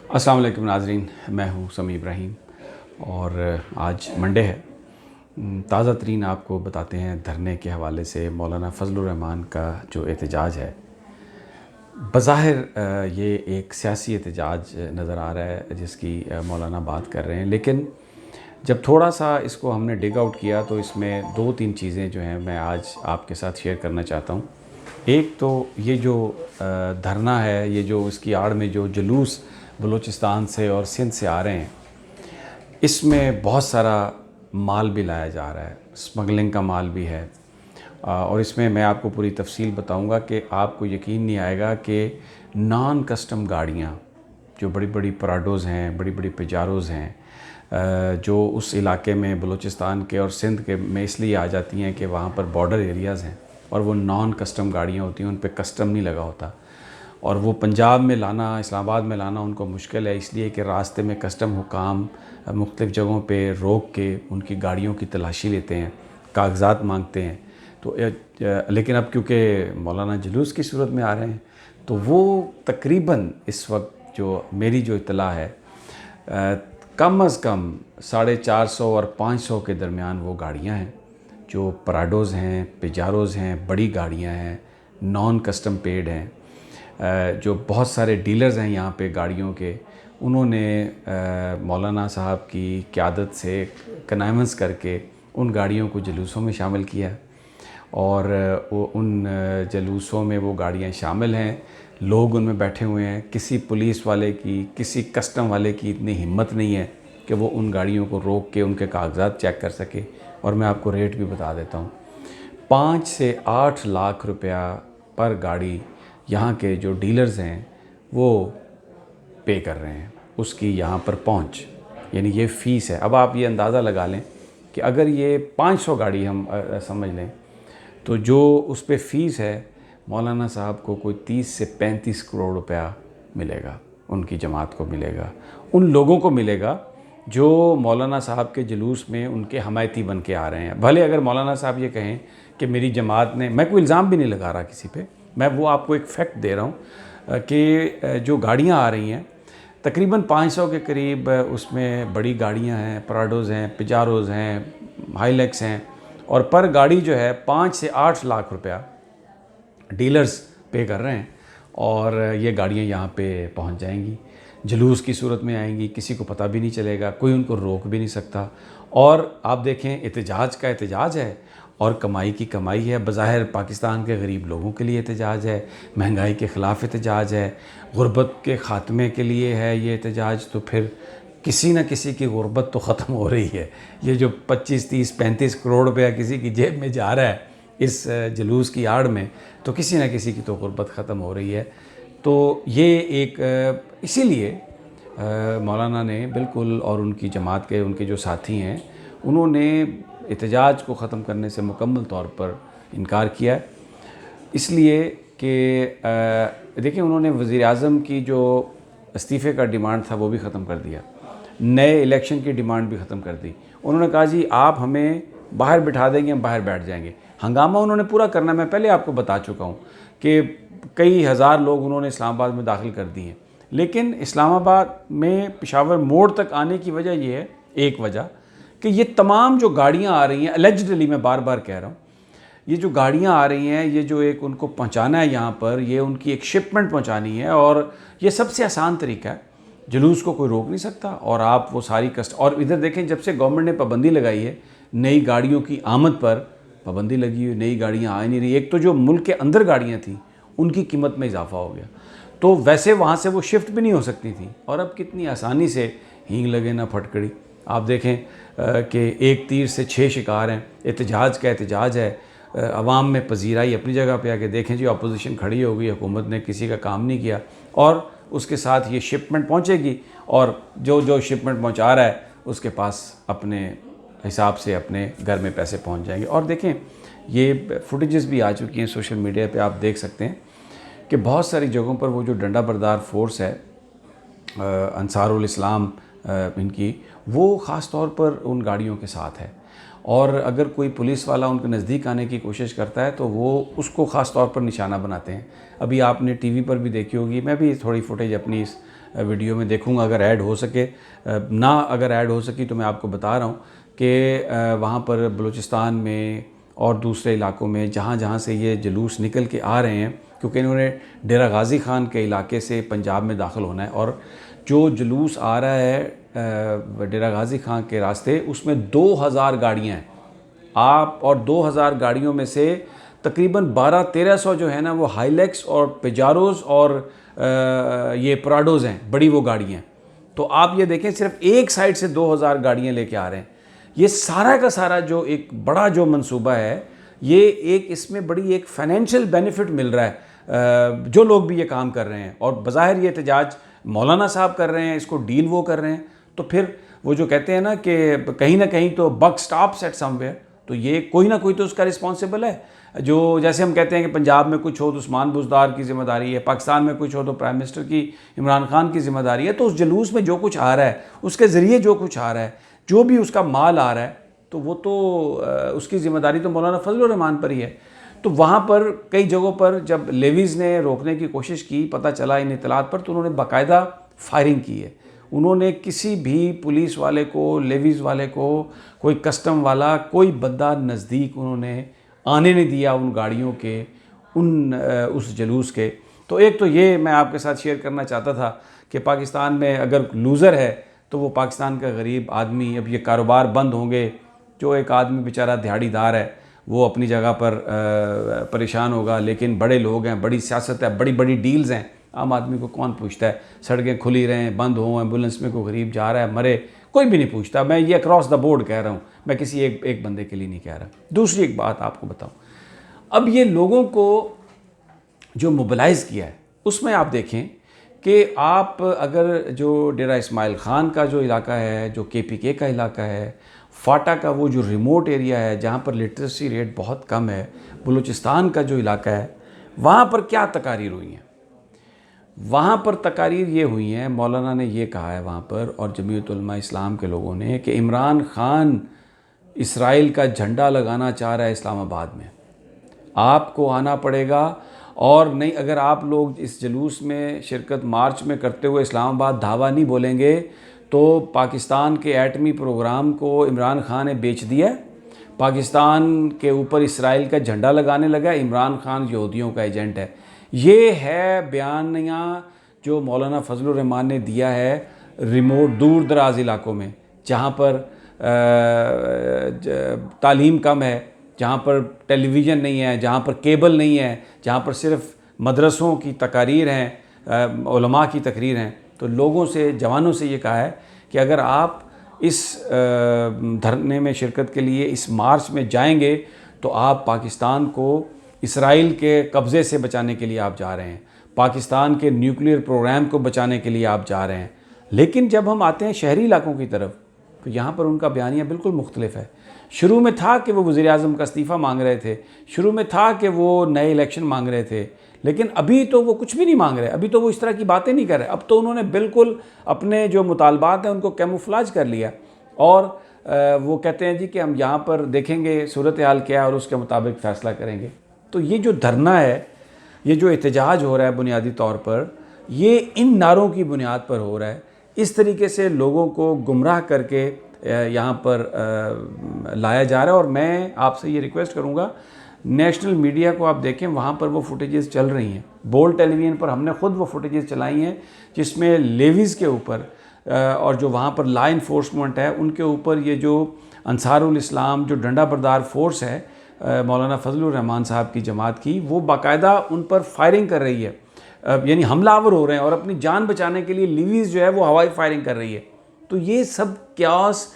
अस्सलाम वालेकुम नाज़रीन, मैं हूँ समी इब्राहिम और आज मंडे है। ताज़ा तरीन आपको बताते हैं धरने के हवाले से मौलाना फ़ज़लुर रहमान का जो एहतजाज है। बज़ाहिर ये एक सियासी एहतजाज नज़र आ रहा है जिसकी मौलाना बात कर रहे हैं, लेकिन जब थोड़ा सा इसको हमने डिग आउट किया तो इसमें 2-3 चीज़ें जो हैं मैं आज आपके साथ शेयर करना चाहता हूँ। एक तो ये जो धरना है, ये जो इसकी आड़ में जो जुलूस बलूचिस्तान से और सिंध से आ रहे हैं, इसमें बहुत सारा माल भी लाया जा रहा है, स्मगलिंग का माल भी है। और इसमें मैं आपको पूरी तफसील बताऊंगा कि आपको यकीन नहीं आएगा कि नॉन कस्टम गाड़ियाँ जो बड़ी बड़ी पराडोज़ हैं, बड़ी बड़ी पिजारोज़ हैं, जो उस इलाके में बलूचिस्तान के और सिंध के में इसलिए आ जाती हैं कि वहाँ पर बॉर्डर एरियाज़ हैं और वो नॉन कस्टम गाड़ियाँ होती हैं, उन पे कस्टम नहीं लगा होता। और वो पंजाब में लाना, इस्लामाबाद में लाना उनको मुश्किल है, इसलिए कि रास्ते में कस्टम हुकाम मुख्तलिफ़ जगहों पे रोक के उनकी गाड़ियों की तलाशी लेते हैं, कागजात मांगते हैं। तो लेकिन अब क्योंकि मौलाना जुलूस की सूरत में आ रहे हैं, तो वो तकरीबन इस वक्त जो मेरी जो इत्तला है, कम अज़ कम 450 और 500 के दरमियान वो गाड़ियाँ हैं जो पराडोज़ हैं, पिजारोज़ हैं, बड़ी गाड़ियाँ हैं, नॉन कस्टम पेड हैं। जो बहुत सारे डीलर्स हैं यहाँ पे गाड़ियों के, उन्होंने मौलाना साहब की क़यादत से कनाइमेंस करके उन गाड़ियों को जुलूसों में शामिल किया और उन जुलूसों में वो गाड़ियाँ शामिल हैं, लोग उनमें बैठे हुए हैं। किसी पुलिस वाले की, किसी कस्टम वाले की इतनी हिम्मत नहीं है कि वो उन गाड़ियों को रोक के उनके कागजात चेक कर सके। और मैं आपको रेट भी बता देता हूँ, 5 से 8 लाख रुपया पर गाड़ी यहाँ के जो डीलर्स हैं वो पे कर रहे हैं, उसकी यहाँ पर पहुँच, यानी ये फ़ीस है। अब आप ये अंदाज़ा लगा लें कि अगर ये 500 गाड़ी हम समझ लें, तो जो उस पे फ़ीस है मौलाना साहब को कोई 30 से 35 करोड़ रुपया मिलेगा, उनकी जमात को मिलेगा, उन लोगों को मिलेगा जो मौलाना साहब के जुलूस में उनके हमायती बन के आ रहे हैं। भले अगर मौलाना साहब ये कहें कि मेरी जमात ने, मैं कोई इल्ज़ाम भी नहीं लगा रहा किसी पे, मैं वो आपको एक फ़ैक्ट दे रहा हूँ कि जो गाड़ियाँ आ रही हैं तकरीबन 500 के करीब, उसमें बड़ी गाड़ियाँ हैं, पराडोज़ हैं, पिजारोज़ हैं, हाईलैक्स हैं, और पर गाड़ी जो है 5 से 8 लाख रुपया डीलर्स पे कर रहे हैं और ये गाड़ियाँ यहाँ पे पहुँच जाएंगी, जुलूस की सूरत में आएंगी, किसी को पता भी नहीं चलेगा, कोई उनको रोक भी नहीं सकता। और आप देखें, एहतजाज का एहतजाज है और कमाई की कमाई है। बज़ाहिर पाकिस्तान के गरीब लोगों के लिए एहतजाज है, महंगाई के ख़िलाफ़ एहतजाज है, गुर्बत के ख़ात्मे के लिए है ये एहतजाज। तो फिर किसी न किसी की गुर्बत तो ख़त्म हो रही है। ये जो 25, 30, 35 करोड़ रुपया किसी की जेब में जा रहा है इस जुलूस की आड़ में, तो किसी न किसी की तो गुर्बत ख़त्म हो रही है। तो ये एक इसीलिए मौलाना ने बिल्कुल, और उनकी जमात के उनके जो साथी हैं, उन्होंने एहतजाज को ख़त्म करने से मुकम्मल तौर पर इनकार किया, इसलिए कि देखिए, उन्होंने वज़ीर-ए-आज़म की जो इस्तीफ़े का डिमांड था वो भी ख़त्म कर दिया, नए इलेक्शन की डिमांड भी ख़त्म कर दी। उन्होंने कहा जी आप हमें बाहर बिठा देंगे, हम बाहर बैठ जाएंगे। हंगामा उन्होंने पूरा करना, मैं पहले आपको बता चुका हूँ कि कई हज़ार लोग उन्होंने इस्लामाबाद में दाखिल कर दिए, लेकिन इस्लामाबाद में पेशावर मोड़ तक आने की वजह यह है, एक वजह कि ये तमाम जो गाड़ियाँ आ रही हैं, अलेजडली मैं बार बार कह रहा हूँ, ये जो गाड़ियाँ आ रही हैं, ये जो एक उनको पहुँचाना है यहाँ पर, ये उनकी एक शिपमेंट पहुँचानी है, और ये सबसे आसान तरीका है। जुलूस को कोई रोक नहीं सकता और आप वो सारी और इधर देखें, जब से गवर्नमेंट ने पाबंदी लगाई है, नई गाड़ियों की आमद पर पाबंदी लगी हुई, नई गाड़ियाँ आ नहीं रही। एक तो जो मुल्क के अंदर गाड़ियाँ थी उनकी कीमत में इजाफा हो गया, तो वैसे वहाँ से वो शिफ्ट भी नहीं हो सकती थी। और अब कितनी आसानी से हींग लगे ना फटकड़ी। आप देखें कि एक तीर से 6 शिकार हैं। एहतजाज का एहतजाज है, अवाम में पजीराई अपनी जगह पे आके देखें जी, अपोजिशन खड़ी हो गई, हुकूमत ने किसी का काम नहीं किया, और उसके साथ ये शिपमेंट पहुंचेगी और जो जो शिपमेंट पहुंचा रहा है उसके पास अपने हिसाब से अपने घर में पैसे पहुंच जाएंगे। और देखें, ये फुटेजेस भी आ चुकी हैं सोशल मीडिया पे, आप देख सकते हैं कि बहुत सारी जगहों पर वो जो डंडा बरदार फोर्स है अंसारुल इस्लाम इनकी, वो ख़ास तौर पर उन गाड़ियों के साथ है। और अगर कोई पुलिस वाला उनके नज़दीक आने की कोशिश करता है तो वो उसको ख़ास तौर पर निशाना बनाते हैं। अभी आपने टीवी पर भी देखी होगी, मैं भी थोड़ी फुटेज अपनी इस वीडियो में देखूंगा अगर ऐड हो सके, ना अगर ऐड हो सकी तो मैं आपको बता रहा हूँ कि वहाँ पर बलूचिस्तान में और दूसरे इलाकों में जहाँ जहाँ से ये जुलूस निकल के आ रहे हैं, क्योंकि इन्होंने डेरा गाज़ी ख़ान के इलाके से पंजाब में दाखिल होना है, और जो जुलूस आ रहा है डेरा गाज़ी ख़ान के रास्ते, उसमें 2000 गाड़ियाँ हैं आप, और 2000 गाड़ियों में से तकरीबन 1200-1300 जो है ना वो हाईलैक्स और पेजारोज और ये प्राडोज़ हैं, बड़ी वो गाड़ियाँ। तो आप ये देखें सिर्फ एक साइड से 2000 गाड़ियाँ लेके आ रहे हैं। ये सारा का सारा जो एक बड़ा जो मंसूबा है, ये एक इसमें बड़ी एक फाइनेंशियल बेनिफिट मिल रहा है जो लोग भी ये काम कर रहे हैं, और बज़ाहिर ये एहतजाज मौलाना साहब कर रहे हैं, इसको डील वो कर रहे हैं। तो फिर वो जो कहते हैं ना कि कहीं ना कहीं तो बक स्टॉप्स एट समवेयर, तो ये कोई ना कोई तो उसका रिस्पॉन्सिबल है। जो जैसे हम कहते हैं कि पंजाब में कुछ हो तो उस्मान बुज़दार की ज़िम्मेदारी है, पाकिस्तान में कुछ हो तो प्राइम मिनिस्टर की, इमरान खान की ज़िम्मेदारी है। तो उस जुलूस में जो कुछ आ रहा है, उसके ज़रिए जो कुछ आ रहा है, जो भी उसका माल आ रहा है, तो वो तो उसकी ज़िम्मेदारी तो मौलाना फजलुर रहमान पर ही है। तो वहाँ पर कई जगहों पर जब लेवीज़ ने रोकने की कोशिश की, पता चला इन इतलात पर, तो उन्होंने बाकायदा फायरिंग की है। उन्होंने किसी भी पुलिस वाले को, लेवीज़ वाले को, कोई कस्टम वाला, कोई बंदा नज़दीक उन्होंने आने नहीं दिया उन गाड़ियों के, उस जुलूस के। तो एक तो ये मैं आपके साथ शेयर करना चाहता था कि पाकिस्तान में अगर लूज़र है तो वो पाकिस्तान का गरीब आदमी। अब ये कारोबार बंद होंगे, जो एक आदमी बेचारा दिहाड़ीदार है वो अपनी जगह पर परेशान होगा, लेकिन बड़े लोग हैं, बड़ी सियासत है, बड़ी बड़ी डील्स हैं, आम आदमी को कौन पूछता है? सड़कें खुली रहें, बंद हों, एम्बुलेंस में कोई गरीब जा रहा है, मरे, कोई भी नहीं पूछता। मैं ये अक्रॉस द बोर्ड कह रहा हूँ, मैं किसी एक बंदे के लिए नहीं कह रहा। दूसरी एक बात आपको बताऊँ, अब ये लोगों को जो मोबिलाइज़ किया है उसमें आप देखें कि आप अगर जो डेरा इस्माइल ख़ान का जो इलाका है, जो KPK का इलाका है, फाटा का वो जो रिमोट एरिया है जहाँ पर लिटरेसी रेट बहुत कम है, बलूचिस्तान का जो इलाका है, वहाँ पर क्या तकारीर हुई हैं? वहाँ पर तकारीर ये हुई हैं, मौलाना ने ये कहा है वहाँ पर, और जमीयत उलमा इस्लाम के लोगों ने, कि इमरान ख़ान इसराइल का झंडा लगाना चाह रहा है इस्लामाबाद में, आपको आना पड़ेगा। और नहीं, अगर आप लोग इस जुलूस में शिरकत मार्च में करते हुए इस्लामाबाद धावा नहीं बोलेंगे तो पाकिस्तान के एटमी प्रोग्राम को इमरान ख़ान ने बेच दिया। पाकिस्तान के ऊपर इसराइल का झंडा लगाने लगा, इमरान ख़ान यहूदियों का एजेंट है। ये है बयानिया जो मौलाना फजलुर रहमान ने दिया है रिमोट दूर दराज इलाकों में, जहाँ पर तालीम कम है, जहाँ पर टेलीविज़न नहीं है, जहाँ पर केबल नहीं है, जहाँ पर सिर्फ मदरसों की तकारीर हैं, उलमा की तकरीर हैं। तो लोगों से, जवानों से ये कहा है कि अगर आप इस धरने में शिरकत के लिए इस मार्च में जाएंगे तो आप पाकिस्तान को इसराइल के कब्ज़े से बचाने के लिए आप जा रहे हैं, पाकिस्तान के न्यूक्लियर प्रोग्राम को बचाने के लिए आप जा रहे हैं। लेकिन जब हम आते हैं शहरी इलाकों की तरफ तो यहाँ पर उनका बयानिया बिल्कुल मुख्तलिफ है। शुरू में था कि वो वज़ीर-ए-आज़म का इस्तीफ़ा मांग रहे थे, शुरू में था कि वो नए इलेक्शन मांग रहे थे, लेकिन अभी तो वो कुछ भी नहीं मांग रहे, अभी तो वो इस तरह की बातें नहीं कर रहे। अब तो उन्होंने बिल्कुल अपने जो मुतालबात हैं उनको कैमोफ्लेज कर लिया, और वो कहते हैं जी कि हम यहाँ पर देखेंगे सूरत हाल क्या है और उसके मुताबिक फ़ैसला करेंगे। तो ये जो धरना है, ये जो एहतजाज हो रहा है बुनियादी तौर पर, ये इन नारों की बुनियाद पर हो रहा है। इस तरीके से लोगों को गुमराह करके यहाँ पर लाया जा रहा है। और मैं आपसे ये रिक्वेस्ट करूँगा, नेशनल मीडिया को आप देखें, वहाँ पर वो फुटेजेस चल रही हैं। बोल्ड टेलीविज़न पर हमने ख़ुद वो फुटेजेस चलाई हैं जिसमें लेवीज़ के ऊपर और जो वहाँ पर लॉ इन्फोर्समेंट है उनके ऊपर ये जो अंसारुल इस्लाम जो डंडा बरदार फोर्स है मौलाना फजलुर रहमान साहब की जमात की, वो बाकायदा उन पर फायरिंग कर रही है, यानी हमलावर हो रहे हैं, और अपनी जान बचाने के लिए लेवीज़ जो है वो हवाई फायरिंग कर रही है। तो ये सब क्यास,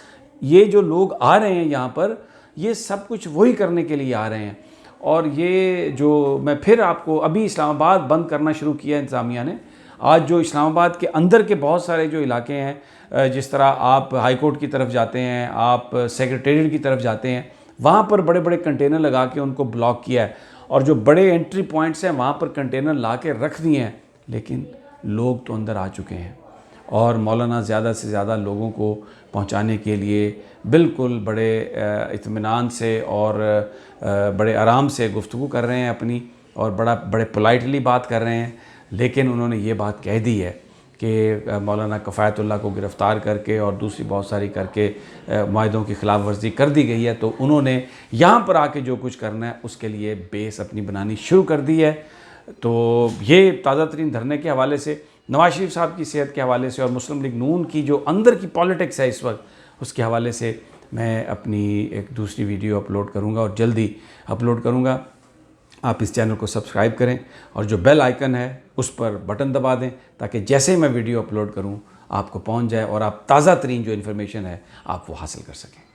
ये जो लोग आ रहे हैं यहाँ पर, ये सब कुछ वही करने के लिए आ रहे हैं। और ये जो मैं फिर आपको, अभी इस्लामाबाद बंद करना शुरू किया इंतज़ामिया ने। आज जो इस्लामाबाद के अंदर के बहुत सारे जो इलाके हैं, जिस तरह आप हाई कोर्ट की तरफ जाते हैं, आप सेक्रेटेरिएट की तरफ जाते हैं, वहाँ पर बड़े बड़े कंटेनर लगा के उनको ब्लॉक किया है, और जो बड़े एंट्री पॉइंट्स हैं वहाँ पर कंटेनर ला के रख दिए हैं। लेकिन लोग तो अंदर आ चुके हैं, और मौलाना ज़्यादा से ज़्यादा लोगों को पहुंचाने के लिए बिल्कुल बड़े इत्मीनान से और बड़े आराम से गुफ्तगू कर रहे हैं अपनी, और बड़े पोलाइटली बात कर रहे हैं। लेकिन उन्होंने ये बात कह दी है कि मौलाना कफ़ायतुल्लाह को गिरफ़्तार करके और दूसरी बहुत सारी करके माहिदों की ख़िलाफ़ वर्जी कर दी गई है, तो उन्होंने यहाँ पर आके जो कुछ करना है उसके लिए बेस अपनी बनानी शुरू कर दी है। तो ये ताज़ा तरीन धरने के हवाले से, नवाज शरीफ साहब की सेहत के हवाले से और मुस्लिम लीग नून की जो अंदर की पॉलिटिक्स है इस वक्त, उसके हवाले से मैं अपनी एक दूसरी वीडियो अपलोड करूंगा और जल्दी अपलोड करूंगा। आप इस चैनल को सब्सक्राइब करें और जो बेल आइकन है उस पर बटन दबा दें ताकि जैसे ही मैं वीडियो अपलोड करूं आपको पहुंच जाए और आप ताज़ा तरीन जो इन्फॉर्मेशन है आप वो हासिल कर सकें।